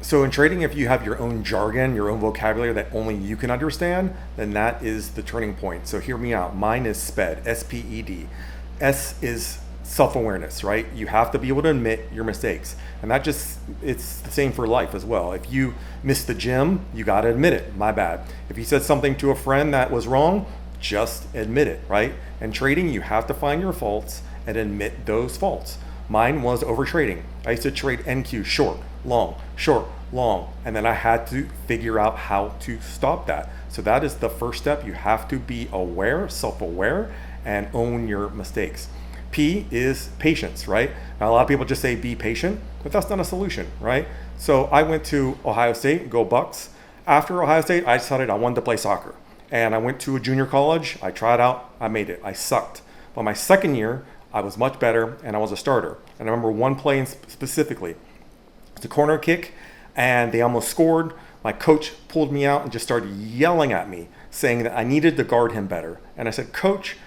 So in trading, if you have your own jargon, your own vocabulary that only you can understand, then that is the turning point. So hear me out. Mine is SPED, S-P-E-D. S is self-awareness, right? You have to be able to admit your mistakes. And it's the same for life as well. If you missed the gym, you got to admit it. My bad. If you said something to a friend that was wrong, just admit it, right? And trading, you have to find your faults and admit those faults. Mine was over trading. I used to trade NQ short, long, and then I had to figure out how to stop that. So that is the first step. You have to be aware, self-aware, and own your mistakes. P is patience, right? Now, a lot of people just say be patient, but that's not a solution, right? So I went to Ohio State, go Bucks. After Ohio State, I decided I wanted to play soccer. And I went to a junior college, I tried out, I made it, I sucked. But my second year, I was much better and I was a starter. And I remember one play specifically. It's a corner kick and they almost scored. My coach pulled me out and just started yelling at me, saying that I needed to guard him better. And I said, Coach,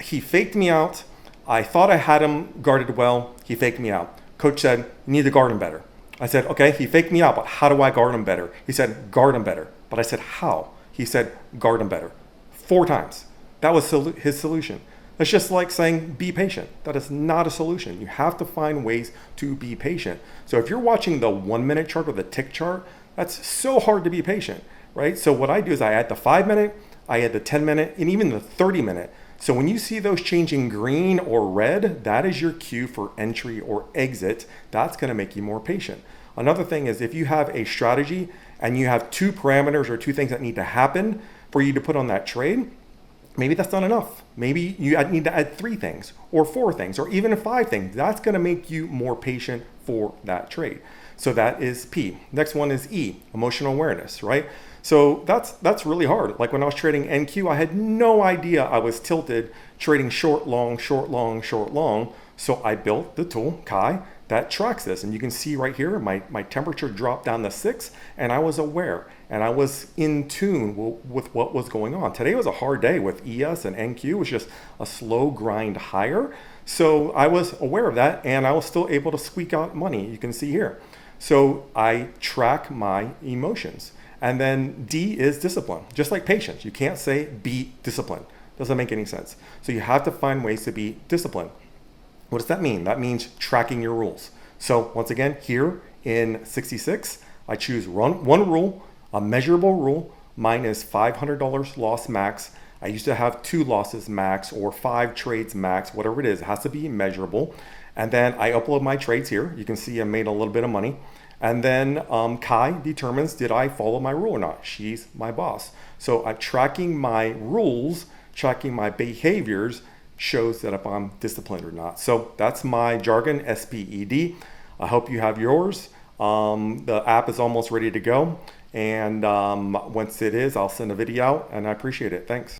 he faked me out. I thought I had him guarded well. He faked me out. Coach said, you need to guard him better. I said, okay, he faked me out, but how do I guard him better? He said, guard him better. But I said, how? He said, guard him better. 4 times. That was his solution. It's just like saying, be patient. That is not a solution. You have to find ways to be patient. So if you're watching the 1-minute chart or the tick chart, that's so hard to be patient, right? So what I do is I add the 5-minute, I add the 10-minute, and even the 30-minute. So when you see those changing green or red, that is your cue for entry or exit. That's going to make you more patient. Another thing is if you have a strategy and you have 2 parameters or 2 things that need to happen for you to put on that trade, maybe that's not enough. Maybe you need to add 3 things or 4 things or even 5 things. That's going to make you more patient for that trade. So that is P. Next one is E, emotional awareness, right? So that's really hard. Like when I was trading NQ, I had no idea I was tilted trading short, long, short, long, short, long. So I built the tool, Kai, that tracks this. And you can see right here, my temperature dropped down to 6 and I was aware and I was in tune with what was going on. Today was a hard day with ES and NQ. It was just a slow grind higher. So I was aware of that and I was still able to squeak out money. You can see here. So I track my emotions. And then D is discipline, just like patience. You can't say be disciplined. Doesn't make any sense. So you have to find ways to be disciplined. What does that mean? That means tracking your rules. So once again, here in 66, I choose one rule, a measurable rule. Mine is $500 loss max. I used to have 2 losses max or 5 trades max, whatever it is. It has to be measurable. And then I upload my trades here. You can see I made a little bit of money. And then Kai determines, did I follow my rule or not? She's my boss. So tracking my rules, tracking my behaviors shows that if I'm disciplined or not. So that's my jargon, SPED. I hope you have yours. The app is almost ready to go. And once it is, I'll send a video out and I appreciate it. Thanks.